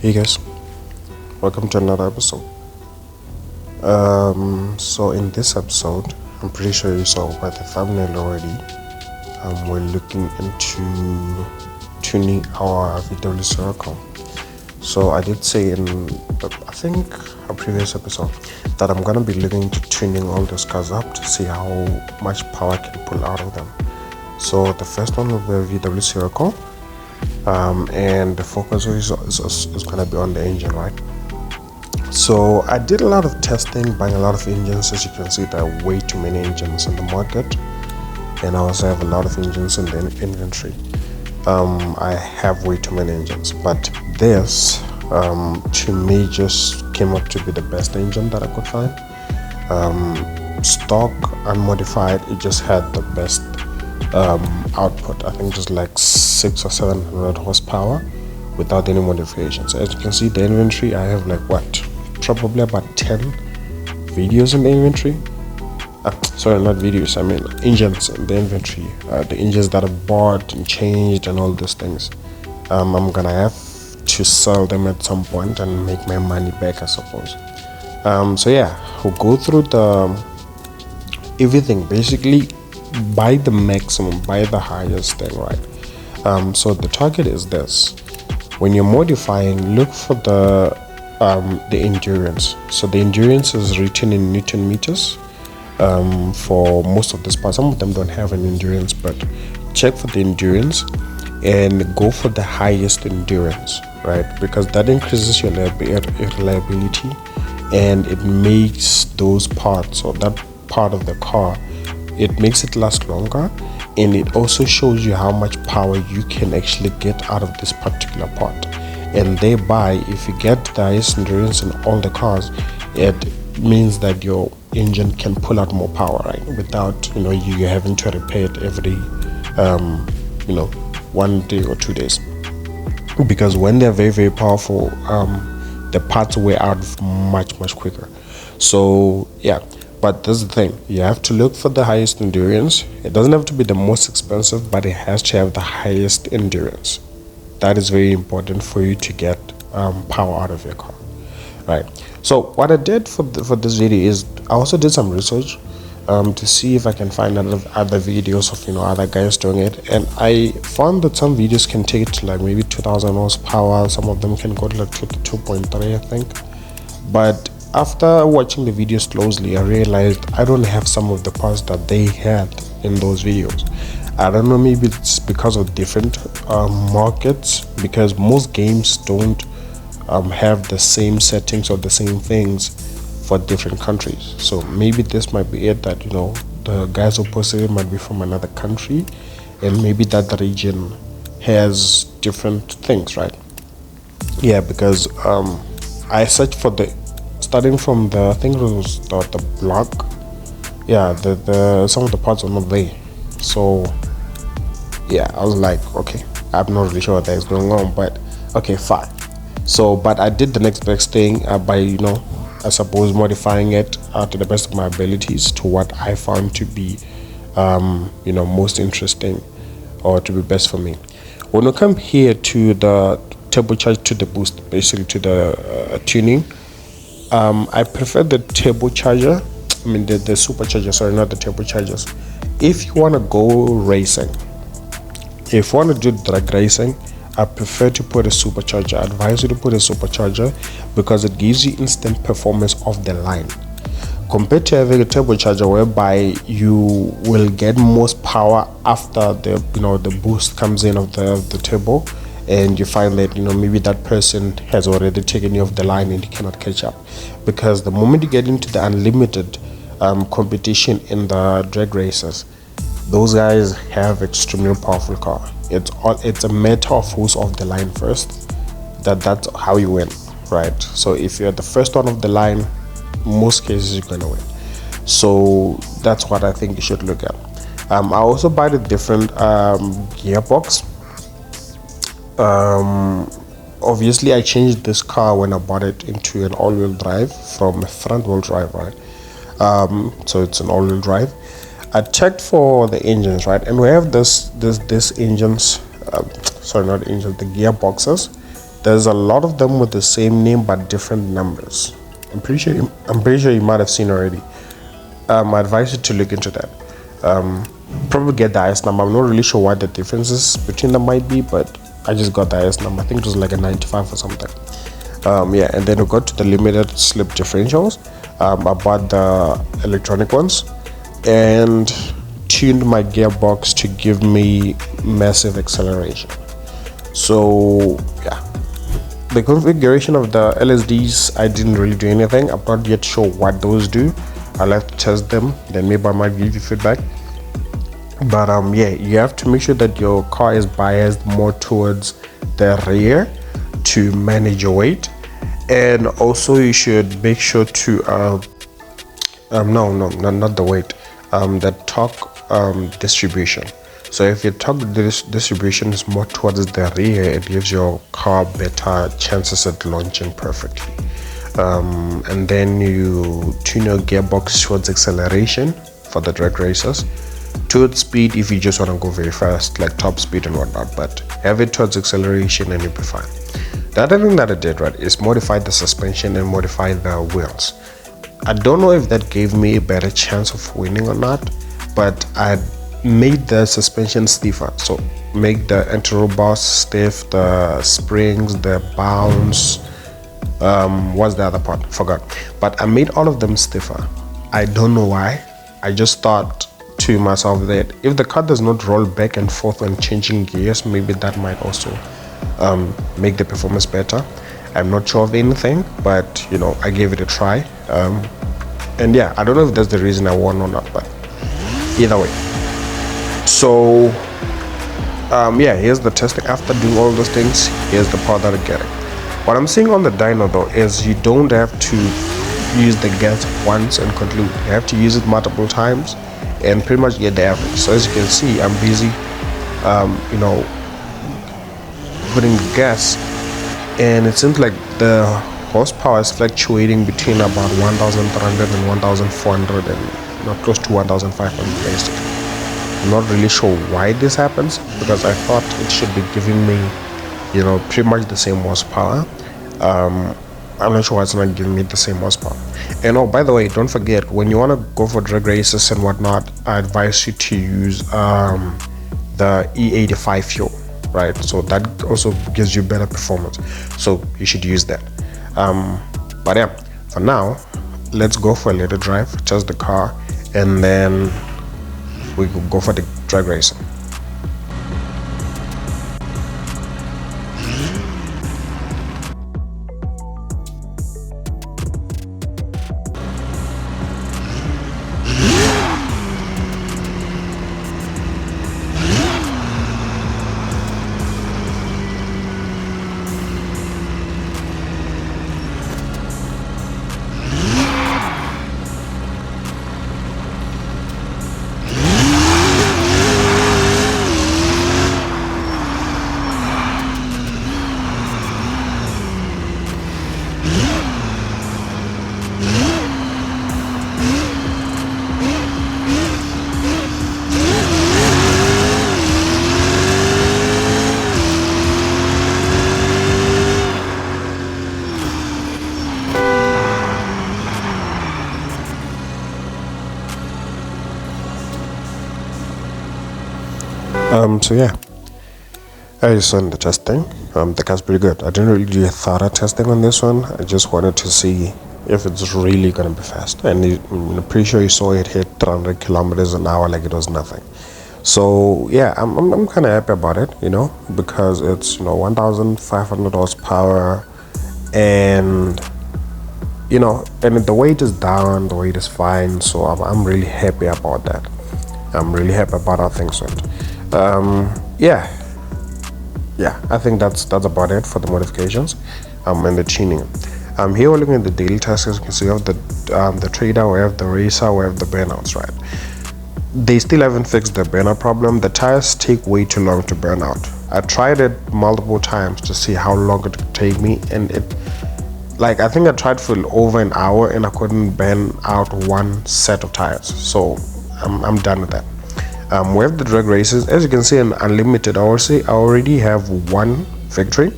Hey guys, welcome to another episode. So in this episode, I'm pretty sure you saw by the thumbnail already. We're looking into tuning our VW Scirocco. So I did say in, I think, a previous episode that I'm gonna be looking into tuning all those cars up to see how much power I can pull out of them. So the first one will be a VW Scirocco. And the focus is going to be on the engine, right? So I did a lot of testing, buying a lot of engines. As you can see, there are way too many engines in the market, and I also have a lot of engines in the inventory. I have way too many engines, but this to me just came up to be the best engine that I could find. Stock, unmodified, it just had the best output. I think just like 600 or 700 horsepower without any modifications. As you can see, the inventory, I have like probably about 10 videos in the inventory. Sorry, not videos, I mean engines in the inventory. The engines that are bought and changed and all those things. I'm gonna have to sell them at some point and make my money back, I suppose. So yeah, we'll go through everything, basically buy the maximum, buy the highest thing, right? So the target is this: when you're modifying, look for the endurance. So the endurance is written in Newton meters for most of this part. Some of them don't have an endurance, but check for the endurance and go for the highest endurance, right? Because that increases your reliability and it makes those parts, or that part of the car, it makes it last longer, and it also shows you how much power you can actually get out of this particular part. And thereby, if you get the highest endurance in all the cars, it means that your engine can pull out more power, right? Without you having to repair it every 1 day or 2 days. Because when they're very, very powerful, the parts wear out much quicker. So yeah. But that's the thing, you have to look for the highest endurance. It doesn't have to be the most expensive, but it has to have the highest endurance. That is very important for you to get power out of your car, right? So what I did for this video is I also did some research to see if I can find other videos of other guys doing it, and I found that some videos can take it to like maybe 2000 horsepower. Some of them can go to like 2.3, I think. But after watching the videos closely, I realized I don't have some of the parts that they had in those videos. I don't know, maybe it's because of different markets, because most games don't have the same settings or the same things for different countries. So maybe this might be it, that the guys who posted it might be from another country, and maybe that region has different things, right? Yeah, because I searched for starting from I think it was the block. Yeah, the some of the parts are not there. So yeah, I was like, okay, I'm not really sure what that is going on, but okay, fine. So but I did the next best thing by I suppose modifying it to the best of my abilities to what I found to be most interesting or to be best for me. When we come here to the turbocharge, to the boost, basically to the tuning, I prefer the turbocharger. I mean the supercharger, sorry, not the turbochargers. If you want to go racing, if you want to do drag racing, I prefer to put a supercharger. I advise you to put a supercharger because it gives you instant performance off the line, compared to having a turbocharger whereby you will get most power after the boost comes in of the turbo, and you find that maybe that person has already taken you off the line and you cannot catch up. Because the moment you get into the unlimited competition in the drag races, those guys have extremely powerful car. It's a matter of who's off the line first. That's how you win, right? So if you're the first one off the line, most cases you're gonna win. So that's what I think you should look at. I also buy the different gearbox. Obviously I changed this car when I bought it into an all-wheel drive from a front-wheel drive, right? So it's an all-wheel drive. I checked for the engines, right? And we have this engines, sorry, not engines, the gearboxes There's a lot of them with the same name but different numbers. I'm pretty sure you might have seen already. I advise you to look into that. Probably get the highest number. I'm not really sure what the differences between them might be, but I just got the highest number. I think it was like a 95 or something. Yeah, and then we got to the limited slip differentials. I bought the electronic ones and tuned my gearbox to give me massive acceleration. So yeah, the configuration of the LSDs, I didn't really do anything. I'm not yet sure what those do. I'll have to test them, then maybe I might give you feedback. But yeah, you have to make sure that your car is biased more towards the rear to manage your weight. And also you should make sure to no, not the weight, the torque distribution. So if your torque distribution is more towards the rear, it gives your car better chances at launching perfectly. And then you tune your gearbox towards acceleration for the drag races, towards speed if you just want to go very fast, like top speed and whatnot, but have it towards acceleration and you'll be fine. The other thing that I did, right, is modify the suspension and modify the wheels. I don't know if that gave me a better chance of winning or not, but I made the suspension stiffer. So make the anti-roll bars stiff, the springs, the bounce, what's the other part? Forgot. But I made all of them stiffer. I don't know why. I just thought to myself that if the car does not roll back and forth when changing gears, maybe that might also make the performance better. I'm not sure of anything, but you know, I gave it a try. And yeah, I don't know if that's the reason I won or not, but either way. So yeah, here's the testing. After doing all those things, here's the part that I'm getting. What I'm seeing on the dyno though is you don't have to use the gas once and conclude. You have to use it multiple times and pretty much get the average. So as you can see, I'm busy you know, putting gas, and it seems like the horsepower is fluctuating between about 1,300 and 1,400 and not close to 1,500 basically. I'm not really sure why this happens, because I thought it should be giving me, you know, pretty much the same horsepower. I'm not sure why it's not giving me the same horsepower. And oh, by the way, don't forget, when you want to go for drag races and whatnot, I advise you to use the E85 fuel, right? So that also gives you better performance, so you should use that. But yeah, for now, let's go for a little drive, test the car, and then we could go for the drag racing. So yeah, I just saw the testing. The car's pretty good. I didn't really do a thorough testing on this one. I just wanted to see if it's really gonna be fast, and I'm pretty sure you saw it hit 300 kilometers an hour like it was nothing. So yeah, I'm kind of happy about it, you know, because it's, you know, 1,500 horsepower, and you know, and the weight is down, the weight is fine. So I'm really happy about that. I'm really happy about how things went. Yeah, I think that's about it for the modifications and the tuning. Here we're looking at the daily tasks. As you can see, we have the trader, we have the racer, we have the burnouts, right? They still haven't fixed the burnout problem. The tires take way too long to burn out. I tried it multiple times to see how long it could take me, and I think I tried for over an hour and I couldn't burn out one set of tires. So I'm done with that. We have the drag races. As you can see in unlimited, I already have one victory.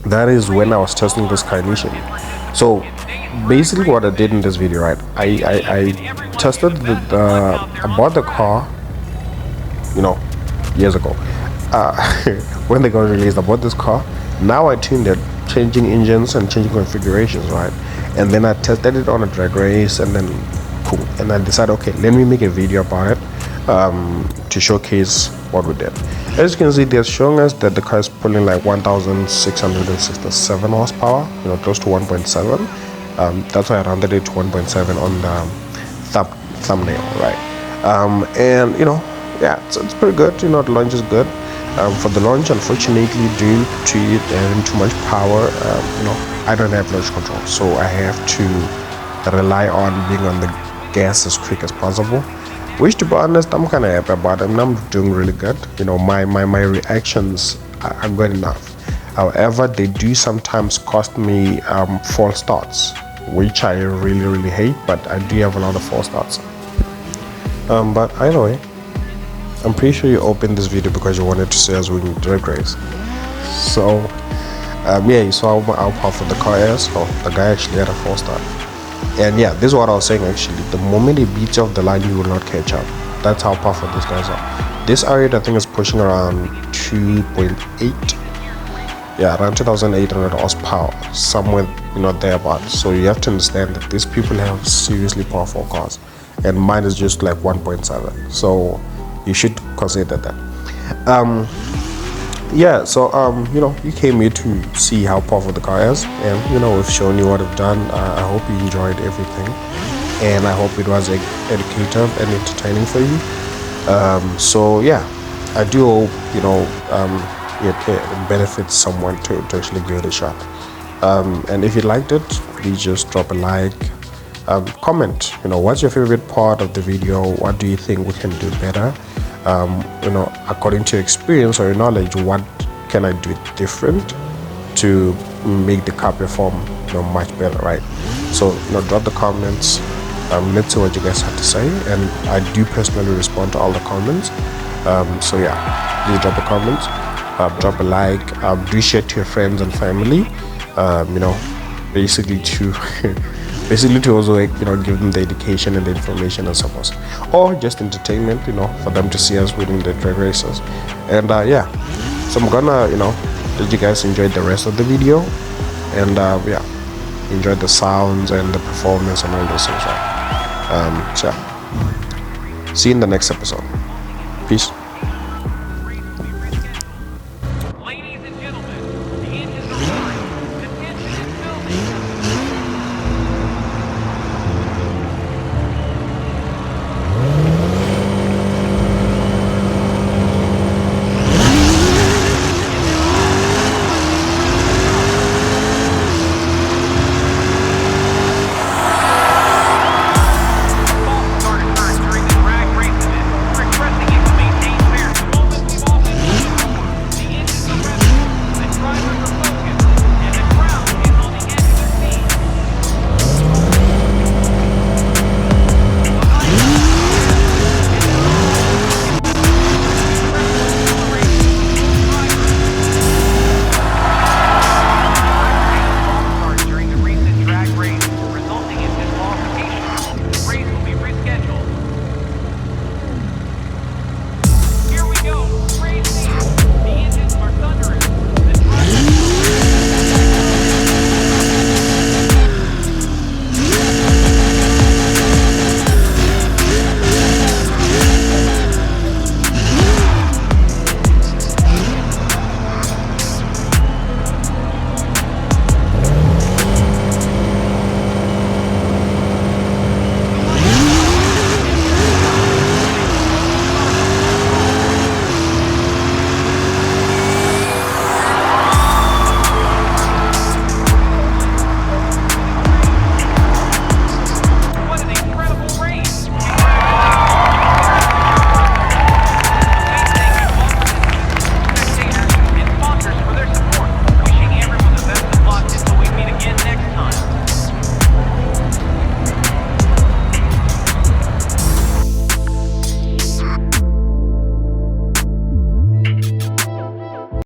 that is when I was testing this car initially. So basically what I did in this video, right, I tested I bought the car, you know, years ago. When they got released, I bought this car. Now I tuned it, changing engines and changing configurations, right? And then I tested it on a drag race, and then cool. And I decided, okay, let me make a video about it to showcase what we did. As you can see, they're showing us that the car is pulling like 1,667 horsepower, you know, close to 1.7. That's why I rounded it to 1.7 on the thumbnail, right? And you know, yeah, it's pretty good. You know, the launch is good. For the launch, unfortunately, due to it having too much power, you know, I don't have launch control, so I have to rely on being on the gas as quick as possible. Which, to be honest, I'm kind of happy about it. I'm doing really good. You know, my reactions are good enough. However, they do sometimes cost me false starts, which I really hate. But I do have a lot of false starts. But either way, I'm pretty sure you opened this video because you wanted to see us winning drag race. So yeah, you saw how powerful the car is. Oh, the guy actually had a 4-star. And yeah, this is what I was saying actually. The moment he beats you off the line, you will not catch up. That's how powerful these guys are. This R8 I think is pushing around 2.8. Yeah, around 2,800 horsepower, somewhere, you know, thereabouts. So you have to understand that these people have seriously powerful cars, and mine is just like 1.7. So you should consider that. Yeah, so you know, you came here to see how powerful the car is, and you know, we've shown you what we've done. I hope you enjoyed everything, and I hope it was educative and entertaining for you. So yeah, I do hope, you know, it benefits someone to actually give it a shot. And if you liked it, please just drop a like, comment, you know, what's your favorite part of the video, what do you think we can do better, you know, according to your experience or your knowledge, what can I do different to make the car perform, you know, much better, right? So, you know, drop the comments. Let's see what you guys have to say, and I do personally respond to all the comments. So yeah, please drop the comments, drop a like, do share to your friends and family, you know, basically to also, like, you know, give them the education and the information and support, or just entertainment, you know, for them to see us winning the drag races. And yeah, so I'm gonna, you know, let you guys enjoy the rest of the video, and yeah, enjoy the sounds and the performance and all those things, right? So yeah, see you in the next episode. Peace.